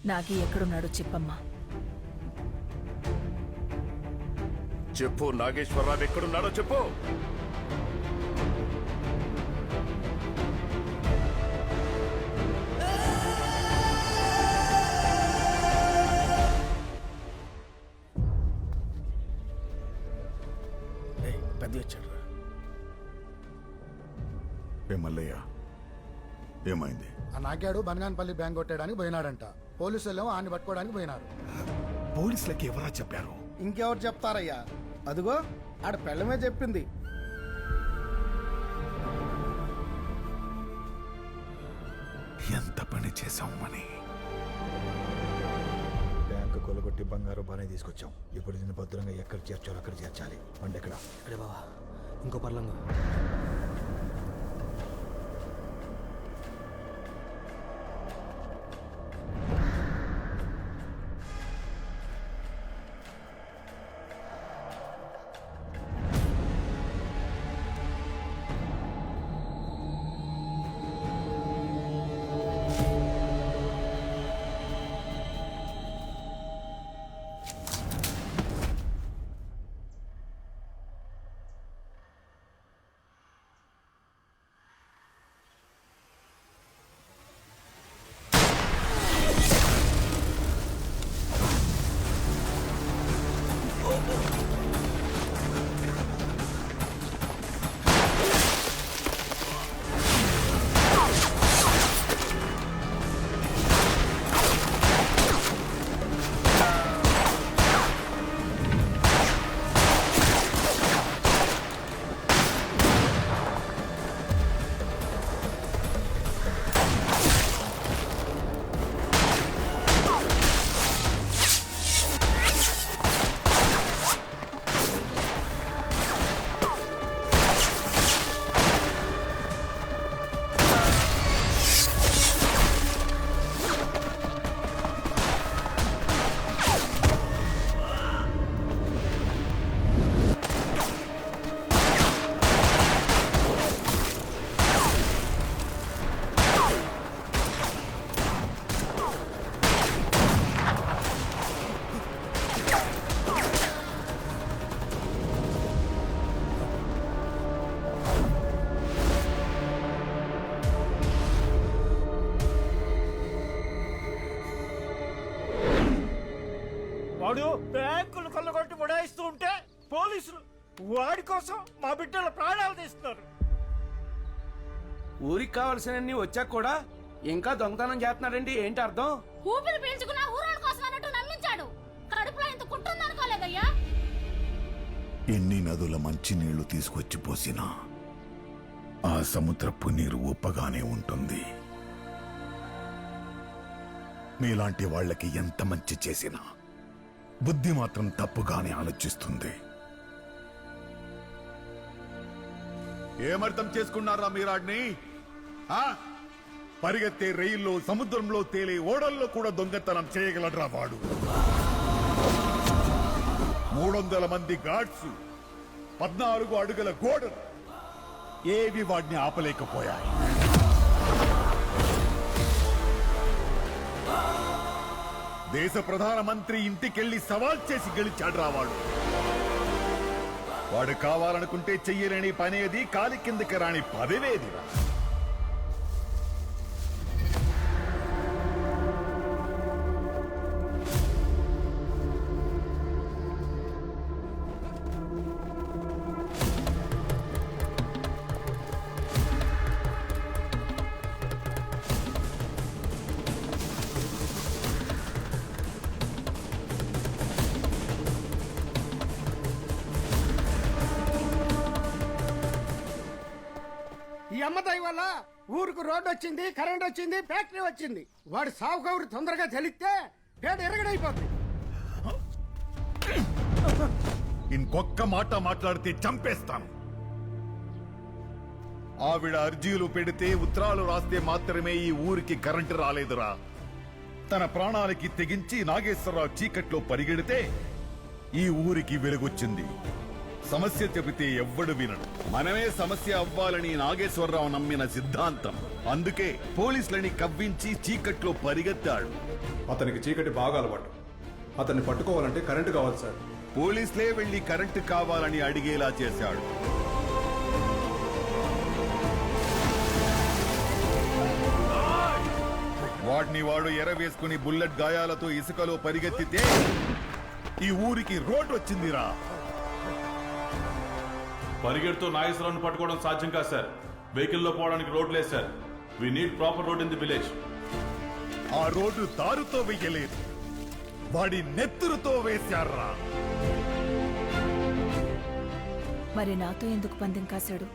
నాగి ఎక్కడున్నాడో చెప్పమ్మా. చెప్పు, నాగేశ్వరరావు ఎక్కడున్నాడో చెప్పు. పెద్ద వచ్చాడు. మల్లయ్య, ఏమైంది? ఆ నాగాడు బనగానపల్లి బ్యాంక్ కొట్టడానికి పోయినాడంట. పోలీసులు ఆయన్ని పట్టుకోవడానికి పోయినారు. పోలీసులకి ఎవరా చెప్పారు? ఇంకెవరు చెప్తారయ్యా? అదిగో ఆడ పెళ్ళమే చెప్పింది. ఎంత పని చేశామని. బ్యాంకు కొలగొట్టి బంగారు బానే తీసుకొచ్చాం. ఇప్పుడు దీన్ని భద్రంగా ఎక్కడ చేర్చాలో అక్కడ చేర్చాలి. అంటే ఎక్కడ? అరే బావా, ఇంకో పర్లంగా. వాడు బ్యాంకులు కొల్లగొట్టి ఉడాయిస్తూ ఉంటే పోలీసులు వాడి కోసం మా బిడ్డల ప్రాణాలు తీస్తున్నారు. ఊరికి కావాల్సినన్ని వచ్చాక కూడా ఇంకా దొంగతనం చేస్తున్నాడండి. ఏంటి అర్థం? ఊపిరి పీల్చుకున్న ఊరోళ్ళ కోసం అన్నట్టు నమ్మించాడు. కడుపులో ఇంత కుట్రుందనుకోలేదయ్యా. ఎన్ని నదుల మంచి నీళ్లు తీసుకొచ్చి పోసినా ఆ సముద్రపు నీరు ఉప్పగానే ఉంటుంది. మీలాంటి వాళ్ళకి ఎంత మంచి చేసినా బుద్ధి మాత్రం తప్పుగానే ఆలోచిస్తుంది. ఏమర్థం చేసుకున్నారా మీరాడిని? పరిగెత్తే రైల్లో, సముద్రంలో తేలే ఓడల్లో కూడా దొంగతనం చేయగలడ్రా వాడు. 300 మంది గార్డ్స్, 14 అడుగుల గోడలు ఏవి వాడిని ఆపలేకపోయాయి. దేశ ప్రధానమంత్రి ఇంటికెళ్లి సవాల్ చేసి గెలిచాడు రావాడు. వాడు కావాలనుకుంటే చెయ్యలేని పనేది, కాలి కిందకి రాని పదవేదిరా. ఈ అమ్మదయ్య వల్ల ఊరికి రోడ్డు వచ్చింది, కరెంట్ వచ్చింది, ఫ్యాక్టరీ వచ్చింది. వాడు సాగు కౌరు తొందరగా తెలిస్తే పేడ ఎరగడైపోతుంది. ఇంకొక్క మాట మాట్లాడితే చంపేస్తాను. ఆవిడ అర్జీలు పెడితే, ఉత్తరాలు రాస్తే మాత్రమే ఈ ఊరికి కరెంటు రాలేదురా. తన ప్రాణాలకి తెగించి నాగేశ్వరరావు చీకట్లో పరిగెడితే ఈ ఊరికి వెలుగొచ్చింది. సమస్య చెబితే ఎవ్వడు వినడు. మనమే సమస్య అవ్వాలని నాగేశ్వరరావు నమ్మిన సిద్ధాంతం. అందుకే పోలీసులని కవ్వించి చీకట్లో పరిగెత్తాడు. అతనికి చీకటి బాగా అలవాటు. అతన్ని పట్టుకోవాలంటే కరెంటు కావాలి సార్. పోలీసులే వెళ్లి కరెంటు కావాలని అడిగేలా చేశాడు. వాడిని వాడు ఎరవేసుకుని బుల్లెట్ గాయాలతో ఇసుకలో పరిగెత్తితే ఈ ఊరికి రోడ్ వచ్చిందిరా. పరిగెడుతూ నాగేశ్వరరావును పట్టుకోవడం సాధ్యం కాదు సార్. వెహికల్లో పోవడానికి రోడ్ లేదు sir. We need proper road in the village. ఆ రోడ్డు దారుతో వెయ్యలేదు, వాడి నెత్తురుతో వేశారా. మరి నాతో ఎందుకు పందెం కాశాడు?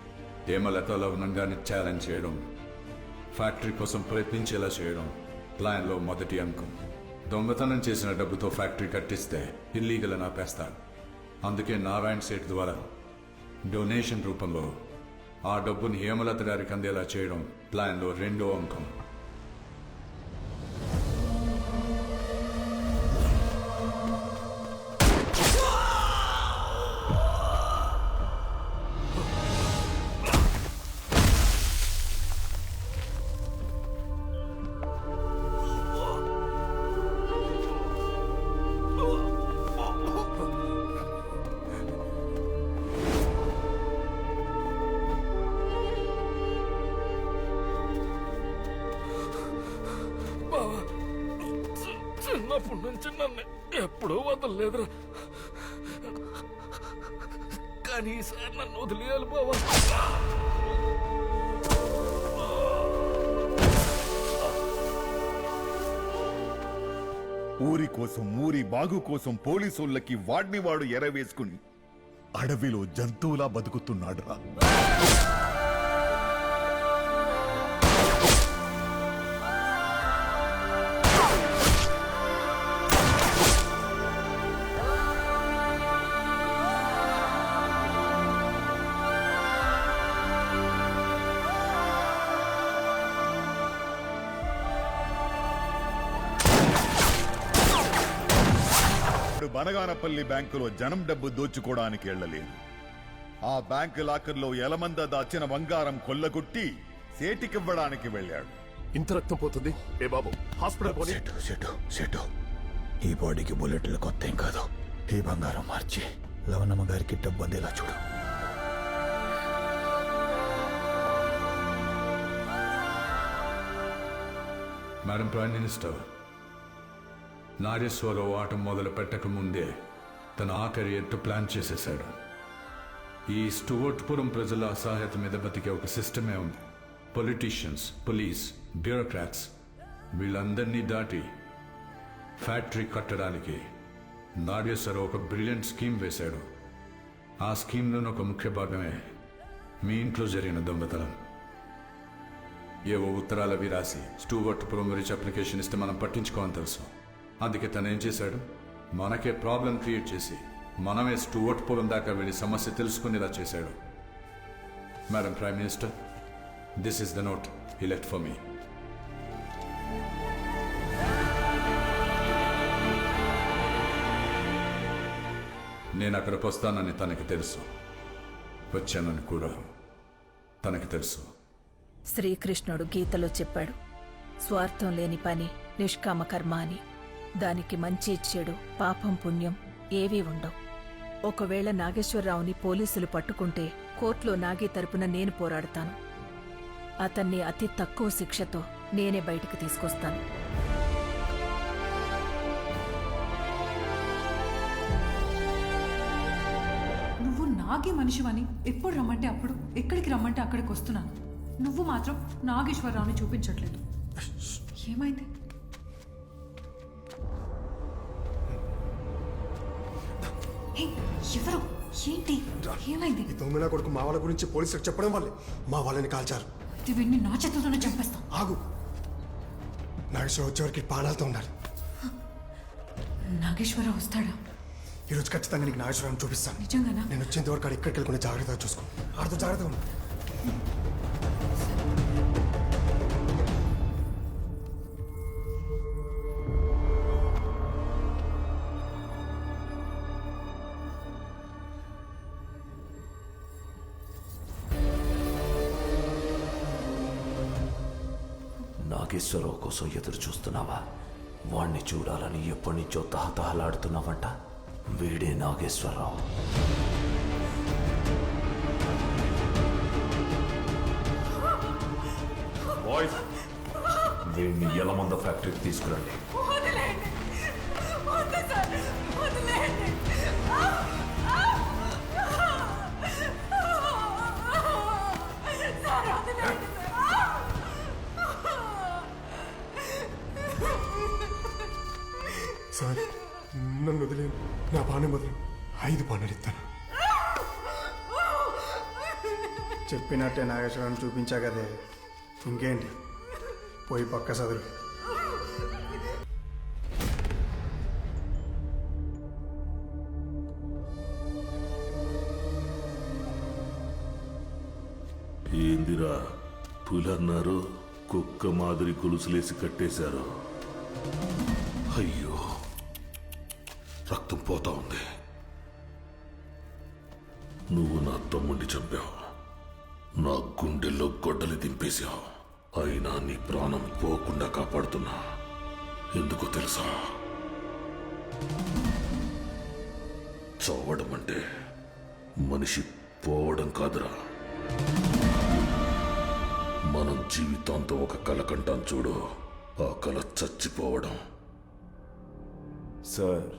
హేమలత లగ్నంగాన్ని ఛాలెంజ్ చేయడం, ఫ్యాక్టరీ కోసం ప్రయత్నించేలా చేయడం ప్లాన్లో మొదటి అంకం. దొంగతనం చేసిన డబ్బుతో ఫ్యాక్టరీ కట్టిస్తే ఇల్లీగల్ అని ఆపేస్తాడు. అందుకే నారాయణ సేట్ ద్వారా డొనేషన్ రూపంలో ఆ డబ్బుని హేమలత గారికి అందేలా చేయడం ప్లాన్లో రెండో అంకం. చిన్నప్పటి నుంచి నన్ను ఎప్పుడూ వదలలేదురా, కానీ ఈసారి నన్ను వదిలేయాలి బావా. ఊరి కోసం, ఊరి బాగు కోసం పోలీసులకి వాడిని వాడు ఎరవేసుకుని అడవిలో జంతువులా బతుకుతున్నాడురా. బనగానపల్లి బ్యాంకులో జనం డబ్బు దోచుకోవడానికి వెళ్లలేదు. ఆ బ్యాంకు లాకర్లో ఎలమంద దాచిన బంగారం కొల్లగొట్టి సేటికివ్వడానికి వెళ్ళాడు. ఇంత రక్తం పోతుంది. ఏ బాబు, హాస్పిటల్ పోనీ. సెటు ఈ బాడీకి బుల్లెట్లు కొత్త ఏం కాదు. ఈ బంగారం మార్చి లవణమ్మ గారికి డబ్బు అందేలా చూడు. మేడం ప్రైమ్ మినిస్టర్, నాగేశ్వరరావు ఆట మొదలు పెట్టక ముందే తన ఆఖరి ఎత్తు ప్లాన్ చేసేశాడు. ఈ స్టూవర్ట్పురం ప్రజల అసహాయత మీద బతికే ఒక సిస్టమే ఉంది. పొలిటీషియన్స్, పోలీస్, బ్యూరోక్రాట్స్ వీళ్ళందరినీ దాటి ఫ్యాక్టరీ కట్టడానికి నాగేశ్వరరావు ఒక బ్రిలియంట్ స్కీమ్ వేశాడు. ఆ స్కీమ్లోని ఒక ముఖ్య భాగమే మీ ఇంట్లో జరిగిన దొంగతనం. ఏవో ఉత్తరాలు అవి రాసి స్టూవర్ట్పురం రిచ్ అప్లికేషన్ ఇస్తే మనం పట్టించుకోని తెలుసు. అందుకే తను ఏం చేశాడు, మనకే ప్రాబ్లం క్రియేట్ చేసి మనమే స్టూవర్ట్పురం దాకా వెళ్ళి సమస్య తెలుసుకునేలా చేశాడు. Madam prime minister, this is the note he left for me. నేను అక్కడికి వస్తానని తనకి తెలుసు, వచ్చానని కూడా తనకి తెలుసు. శ్రీకృష్ణుడు గీతలో చెప్పాడు, స్వార్థం లేని పని నిష్కామ కర్మ అని. దానికి మంచి చెడు, పాపం పుణ్యం ఏవీ ఉండవు. ఒకవేళ నాగేశ్వరరావుని పోలీసులు పట్టుకుంటే కోర్టులో నాగి తరపున నేను పోరాడతాను. అతన్ని అతి తక్కువ శిక్షతో నేనే బయటికి తీసుకొస్తాను. నువ్వు నాగే మనిషివని ఎప్పుడు రమ్మంటే అప్పుడు, ఎక్కడికి రమ్మంటే అక్కడికి వస్తున్నాను. నువ్వు మాత్రం నాగేశ్వరరావుని చూపించట్లేదు. ఏమైంది? ఎవరు? ఏంటి? ఏమైంది? ఈ దొంగన కొడుకు మా వాళ్ళ గురించి పోలీసులకు చెప్పడం వల్లే మా వాళ్ళని కాల్చారు. ఇది వీడిని నా చేతుల్లోనే చంపేస్తాం. ఆగు, నాగేశ్వరరావు వచ్చేవరకు ప్రాణాలతో ఉండాలి. నాగేశ్వరరావు వస్తాడా? ఈరోజు ఖచ్చితంగా నీకు నాగేశ్వరరావు చూపిస్తాను. నిజంగానా? నేను వచ్చేంత వరకు ఆడు ఎక్కడికి వెళ్ళకుండా జాగ్రత్తగా చూసుకో. ఆడితో జాగ్రత్తగా ఉండు. నాగేశ్వరరావు కోసం ఎదురు చూస్తున్నావా? వాణ్ణి చూడాలని ఎప్పటి నుంచో తహతహలాడుతున్నావంట. వీడే నాగేశ్వరరావు. బాయ్స్, వీడిని యలమంద ఫ్యాక్టరీకి తీసుకురండి. సార్, నన్ను వదిలేను. నా బాణం వదిలేను. 5 బాణాలు ఇస్తాను. చెప్పినట్టే నాగేశ్వరం చూపించా కదే, ఇంకేంటి? పోయి పక్క చదువు. ఏందిరా పులన్నారు, కుక్క మాదిరి గొలుసులేసి కట్టేశారు. అయ్యో, రక్తం పోతా ఉంది. నువ్వు నా తమ్ముడిని చంపావు, నా గుండెల్లో గొడ్డలి దింపేశావు. అయినా నీ ప్రాణం పోకుండా కాపాడుతున్నా. ఎందుకో తెలుసా? చావడం అంటే మనిషి పోవడం కాదురా. మనం జీవితాంతం ఒక కల కంటాం చూడు, ఆ కల చచ్చిపోవడం. సార్,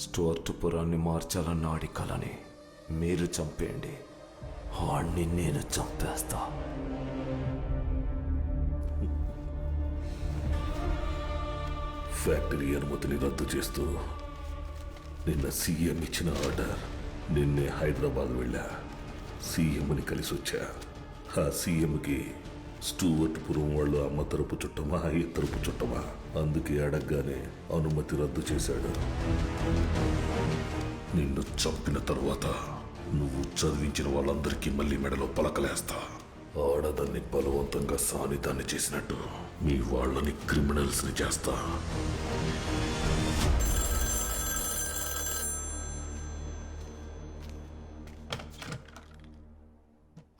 స్టోర్ట్ పురాన్ని మార్చాలన్న ఆడి కలని మీరు చంపేయండి, ఆడిని నేను చంపేస్తా. ఫ్యాక్టరీ అనుమతిని రద్దు చేస్తూ నిన్న సీఎం ఇచ్చిన ఆర్డర్. నిన్నే హైదరాబాద్ వెళ్ళా, సీఎంని కలిసి వచ్చా. ఆ సీఎంకి స్టూవర్ట్పురం వాళ్ళు అమ్మ తరపు చుట్టమా, ఈ తరపు చుట్టమా? అందుకే అడగగానే అనుమతి రద్దు చేశాడు. నిన్ను చంపిన తరువాత నువ్వు చదివించిన వాళ్ళందరికీ మళ్ళీ మెడలో పలకలేస్తా. ఆడదాన్ని బలవంతంగా సానిదాన్ని చేసినట్టు మీ వాళ్ళని క్రిమినల్స్ ని చేస్తా.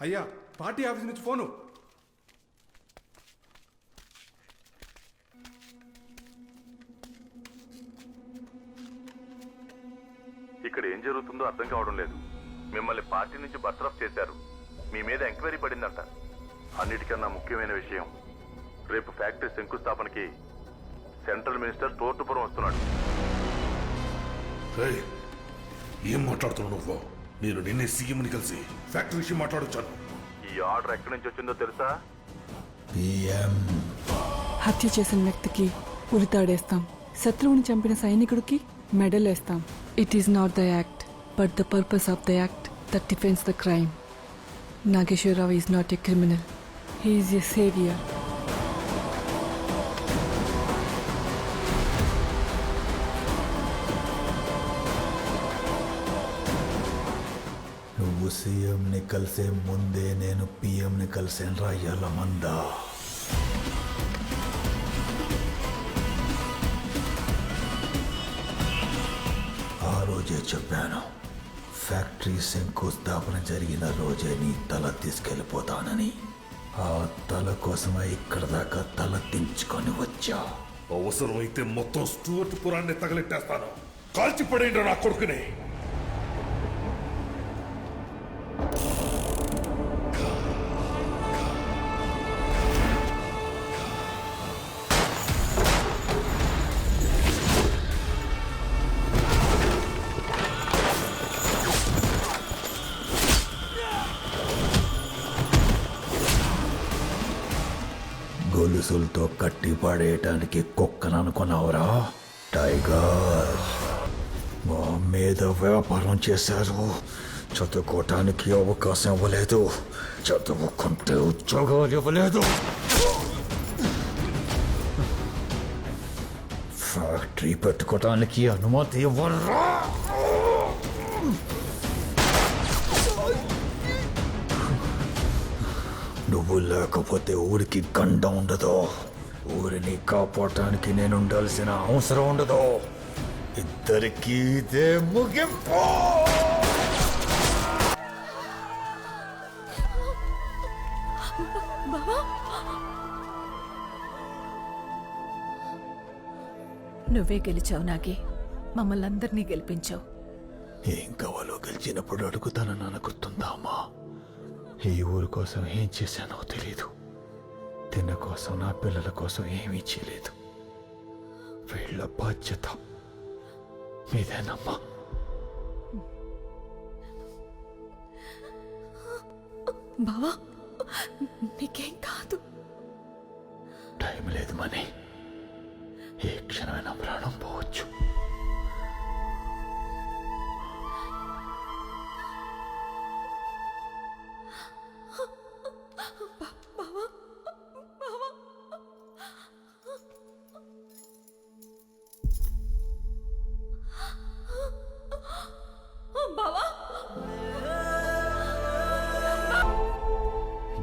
అయ్యా, పార్టీ ఆఫీస్ నుంచి ఫోను. ఇక్కడ ఏం జరుగుతుందో అర్థం కావడం లేదు. మిమ్మల్ని పార్టీ నుంచి బర్తరఫ్ చేశారు. మీ మీద ఎంక్వైరీ పడిందంట. అన్నిటికన్నా ముఖ్యమైన విషయం, రేపు ఫ్యాక్టరీ శంకుస్థాపనకి సెంట్రల్ మినిస్టర్ తోర్టుపురం వస్తున్నాడు. ఏం మాట్లాడుతున్నావు నువ్వు? నేను నిన్నే సీఎంని కలిసి ఫ్యాక్టరీ విషయం మాట్లాడొచ్చాను. ఈ ఆర్డర్ ఎక్కడి నుంచి వచ్చిందో తెలుసా? హత్య చేసిన వ్యక్తికి ఉరితాడేస్తాం, శత్రువుని చంపిన సైనికుడికి మెడల్ వేస్తాం. It is not the act but the purpose of the act that defence the crime. Nageswararao is not a criminal, he is a saviour. నువ్వు సీఎంని కలిసే ముందే నేను పిఎంని కలిసాను రా యలమంద. ఆ రోజే చెప్పాను, ఫ్యాక్టరీ శంకుస్థాపన జరిగిన రోజే నీ తల తీసుకెళ్ళిపోతానని. ఆ తల కోసమే ఇక్కడ దాకా తల దించుకొని వచ్చా. అవసరమైతే మొత్తం స్టూవర్ట్ పురాన్ని తగలెట్టేస్తాను. కాల్చిపడేయండి నా కొడుకుని. గొలుసులతో కట్టి పడేయటానికి కుక్కను అనుకున్నావురా టైగర్? మా మీద వ్యాపారం చేశారు, చదువుకోవటానికి అవకాశం ఇవ్వలేదు, చదువుకుంటే ఉద్యోగాలు ఇవ్వలేదు, ఫ్యాక్టరీ పెట్టుకోవటానికి అనుమతి ఇవ్వరా. నువ్వు లేకపోతే ఊరికి గండ ఉండదు, ఊరిని కాపాడటానికి నేను ఉండాల్సిన అవసరం ఉండదు. ఇద్దరికీ ఇదే ముగింపు. నువ్వే గెలిచావు నాగి. మమ్మల్ని అందరినీ గెలిపించావు. ఏం కావాలో గెలిచినప్పుడు అడుగుతానని నాకు గుర్తుందా అమ్మా? ఈ ఊరు కోసం ఏం చేశానో తెలీదు. తిన్న కోసం, నా పిల్లల కోసం ఏమీ చేయలేదు. వీళ్ళ బాధ్యత మీదేనమ్మా. బావా, నీకేం కాదు. టైం లేదు మనీ. ఏ క్షణమైనా ప్రాణం పోవచ్చు.